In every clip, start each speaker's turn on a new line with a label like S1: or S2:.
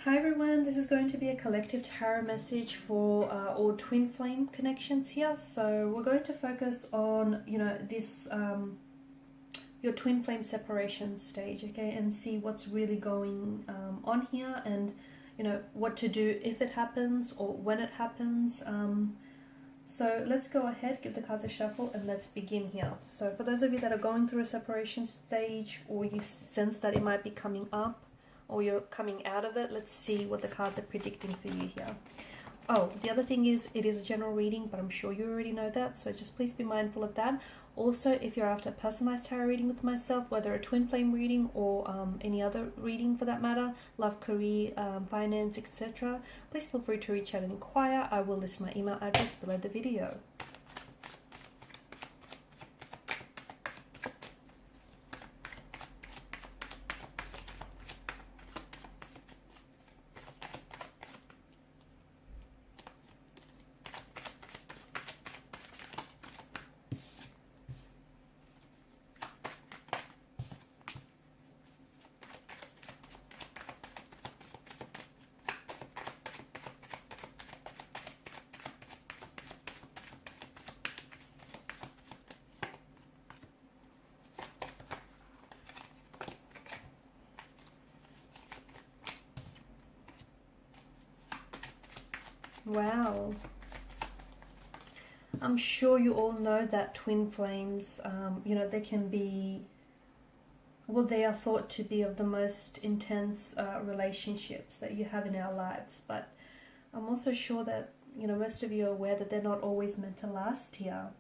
S1: Hi everyone, this is going to be a collective tarot message for all twin flame connections here. So we're going to focus on, this your twin flame separation stage, okay, and see what's really going on here, and what to do if it happens or when it happens. So let's go ahead, give the cards a shuffle, and let's begin here. So for those of you that are going through a separation stage, or you sense that it might be coming up, or you're coming out of it, let's see what the cards are predicting for you here. Oh, the other thing is, it is a general reading, but I'm sure you already know that, so just please be mindful of that. Also, if you're after a personalized tarot reading with myself, whether a twin flame reading or any other reading for that matter, love, career, finance, etc., please feel free to reach out and inquire. I will list my email address below the video. Wow. I'm sure you all know that twin flames, they can be, well, they are thought to be of the most intense relationships that you have in our lives. But I'm also sure that, most of you are aware that they're not always meant to last here.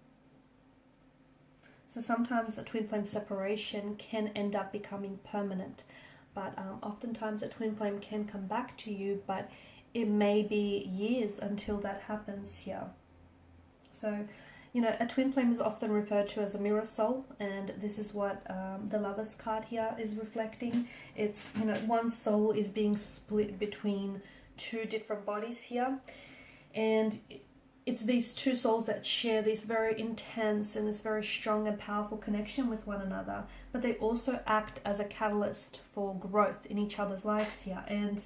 S1: So sometimes a twin flame separation can end up becoming permanent. But oftentimes a twin flame can come back to you, but it may be years until that happens here. So, a twin flame is often referred to as a mirror soul, and this is what the Lovers card here is reflecting. It's, one soul is being split between two different bodies here, and it's these two souls that share this very intense and this very strong and powerful connection with one another, but they also act as a catalyst for growth in each other's lives here. And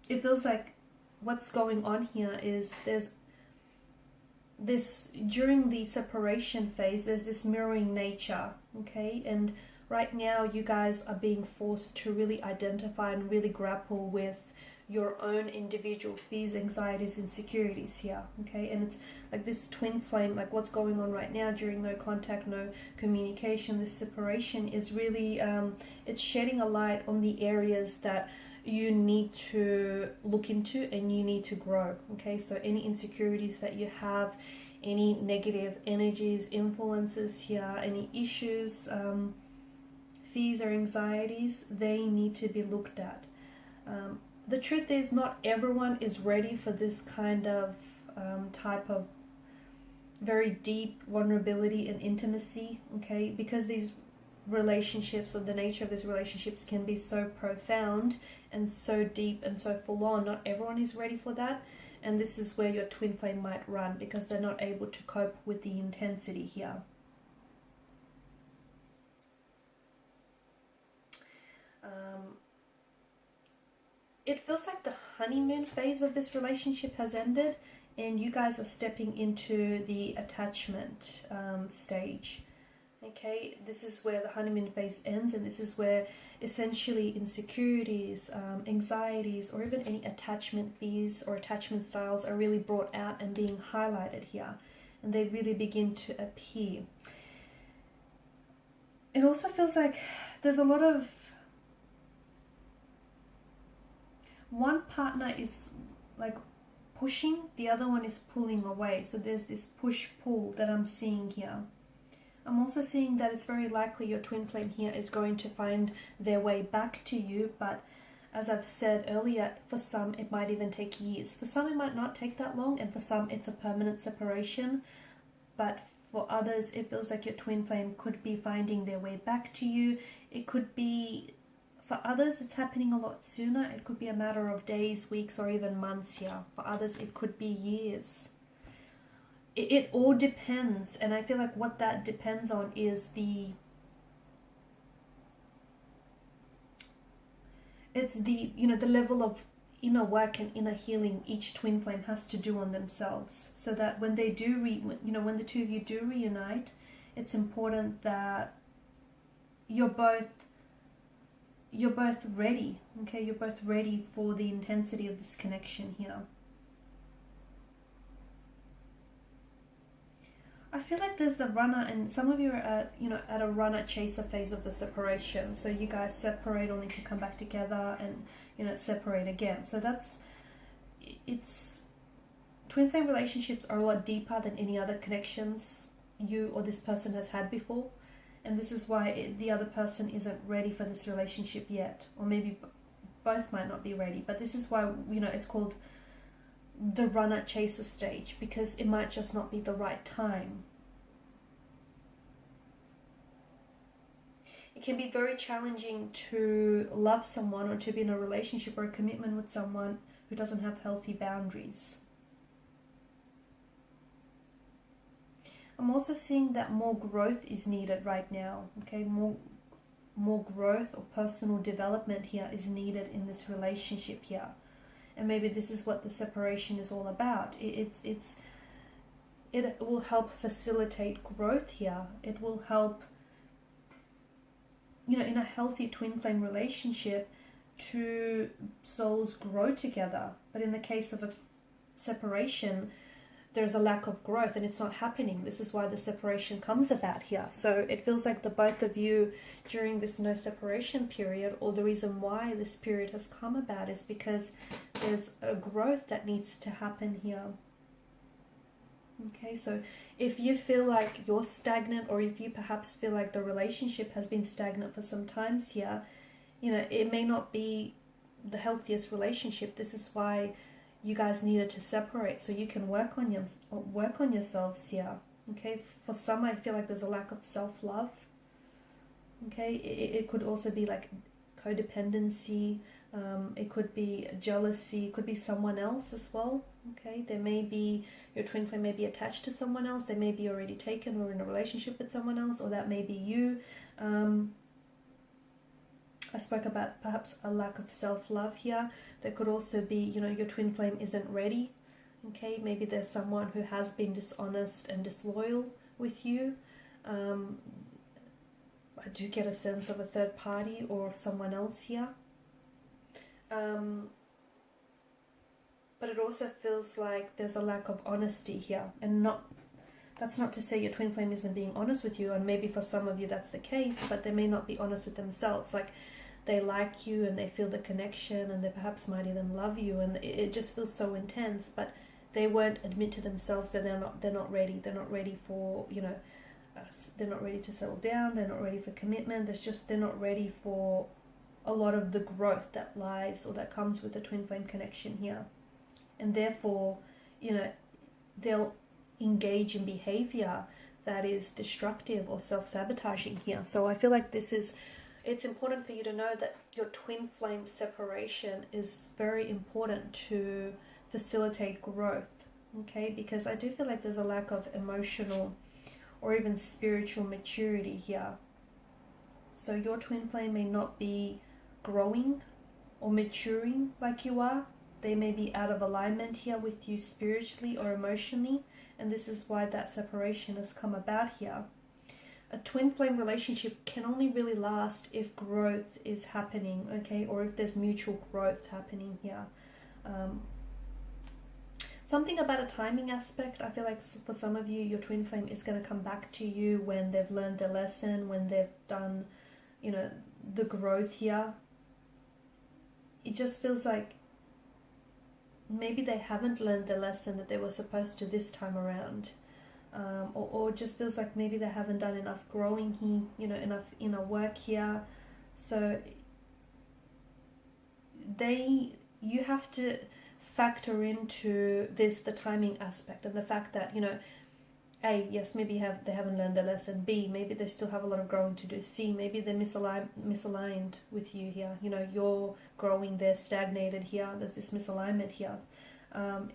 S1: it feels like what's going on here is there's this, during the separation phase, there's this mirroring nature, okay? And right now you guys are being forced to really identify and really grapple with your own individual fears, anxieties, insecurities here, okay? And it's like this twin flame, like what's going on right now during no contact, no communication, this separation is really, it's shedding a light on the areas that you need to look into and you need to grow, okay? So any insecurities that you have, any negative energies, influences here, any issues, fears or anxieties, they need to be looked at. The truth is, not everyone is ready for this kind of type of very deep vulnerability and intimacy, okay? Because these relationships, or the nature of these relationships, can be so profound and so deep and so full on. Not everyone is ready for that, and this is where your twin flame might run, because they're not able to cope with the intensity here. It feels like the honeymoon phase of this relationship has ended, and you guys are stepping into the attachment stage. Okay, this is where the honeymoon phase ends, and this is where essentially insecurities, anxieties, or even any attachment fears or attachment styles are really brought out and being highlighted here, and they really begin to appear. It also feels like there's a lot of, one partner is like pushing, the other one is pulling away. So there's this push-pull that I'm seeing here. I'm also seeing that it's very likely your twin flame here is going to find their way back to you, but as I've said earlier, for some it might even take years. For some it might not take that long, and for some it's a permanent separation. But for others, it feels like your twin flame could be finding their way back to you. It could be, for others, it's happening a lot sooner. It could be a matter of days, weeks, or even months here. For others, it could be years. It all depends, and I feel like what that depends on is the it's the, the level of inner work and inner healing each twin flame has to do on themselves, so that when they do when the two of you do reunite, it's important that you're both ready. Okay, you're both ready for the intensity of this connection here. I feel like there's the runner, and some of you are at a runner chaser phase of the separation. So you guys separate only to come back together, and separate again. So it's twin flame relationships are a lot deeper than any other connections you or this person has had before, and this is why the other person isn't ready for this relationship yet, or maybe both might not be ready. But this is why it's called the runner chaser stage, because it might just not be the right time. It can be very challenging to love someone or to be in a relationship or a commitment with someone who doesn't have healthy boundaries. I'm also seeing that more growth is needed right now. Okay, more growth or personal development here is needed in this relationship here. And maybe this is what the separation is all about. It will help facilitate growth here. It will help, in a healthy twin flame relationship, two souls grow together. But in the case of a separation, there's a lack of growth and it's not happening. This is why the separation comes about here. So it feels like the both of you during this no separation period, or the reason why this period has come about, is because there's a growth that needs to happen here. Okay, so if you feel like you're stagnant, or if you perhaps feel like the relationship has been stagnant for some times here, it may not be the healthiest relationship. This is why you guys needed to separate, so you can work on yourselves here. Okay, for some, I feel like there's a lack of self-love. Okay, it could also be like codependency. It could be jealousy. It could be someone else as well. Okay, there may be, your twin flame may be attached to someone else. They may be already taken or in a relationship with someone else, or that may be you. I spoke about perhaps a lack of self-love here. There could also be, your twin flame isn't ready. Okay, maybe there's someone who has been dishonest and disloyal with you. I do get a sense of a third party or someone else here. But it also feels like there's a lack of honesty here. And that's not to say your twin flame isn't being honest with you, and maybe for some of you that's the case, but they may not be honest with themselves. Like, they like you and they feel the connection, and they perhaps might even love you, and it just feels so intense, but they won't admit to themselves that they're not ready. They're not ready for, they're not ready to settle down. They're not ready for commitment. They're not ready for a lot of the growth that lies or that comes with the twin flame connection here. And therefore, they'll engage in behavior that is destructive or self-sabotaging here. So I feel like it's important for you to know that your twin flame separation is very important to facilitate growth, okay? Because I do feel like there's a lack of emotional or even spiritual maturity here. So your twin flame may not be growing or maturing like you are. They may be out of alignment here with you spiritually or emotionally, and this is why that separation has come about here. A twin flame relationship can only really last if growth is happening, okay, or if there's mutual growth happening here. Something about a timing aspect. I feel like for some of you, your twin flame is going to come back to you when they've learned their lesson, when they've done, the growth here. It just feels like maybe they haven't learned the lesson that they were supposed to this time around. Or just feels like maybe they haven't done enough growing here, enough inner work here. So you have to factor into this, the timing aspect, and the fact that, A, yes, maybe they haven't learned their lesson. B, maybe they still have a lot of growing to do. C, maybe they're misaligned with you here. You're growing, they're stagnated here. There's this misalignment here.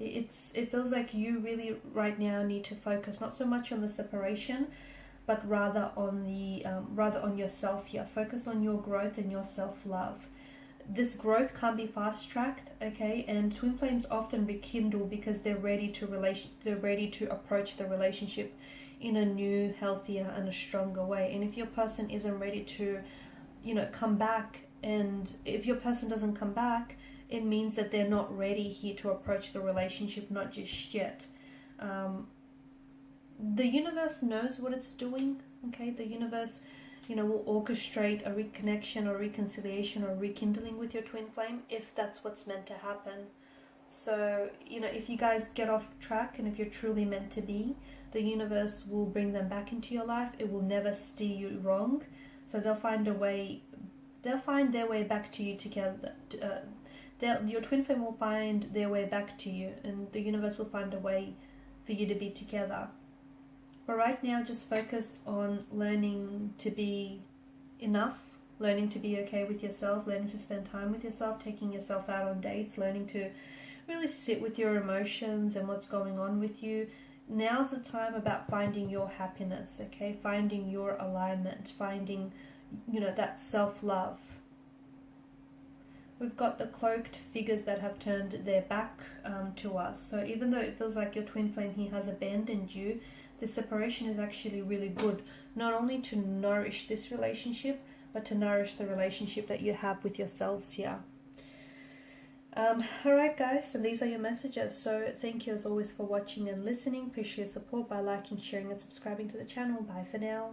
S1: It feels like you really right now need to focus not so much on the separation, but rather on yourself here. Focus on your growth and your self-love. this growth can't be fast-tracked, okay? And twin flames often rekindle because they're ready to approach the relationship in a new, healthier, and a stronger way. And if your person isn't ready to, you know, come back, and if your person doesn't come back, it means that they're not ready here to approach the relationship, not just yet. The universe knows what it's doing, okay? The universe, you know, will orchestrate a reconnection or reconciliation or rekindling with your twin flame if that's what's meant to happen. So, you know, if you guys get off track and if you're truly meant to be, the universe will bring them back into your life. It will never steer you wrong. So they'll find a way, they'll find their way back to you together. Your twin flame will find their way back to you, and the universe will find a way for you to be together. But right now, just focus on learning to be enough, learning to be okay with yourself, learning to spend time with yourself, taking yourself out on dates, learning to really sit with your emotions and what's going on with you. Now's the time about finding your happiness, okay? Finding your alignment, finding, you know, that self-love. We've got the cloaked figures that have turned their back to us. So even though it feels like your twin flame here has abandoned you, the separation is actually really good, not only to nourish this relationship, but to nourish the relationship that you have with yourselves here. Alright guys, and these are your messages. So thank you as always for watching and listening. Appreciate your support by liking, sharing and subscribing to the channel. Bye for now.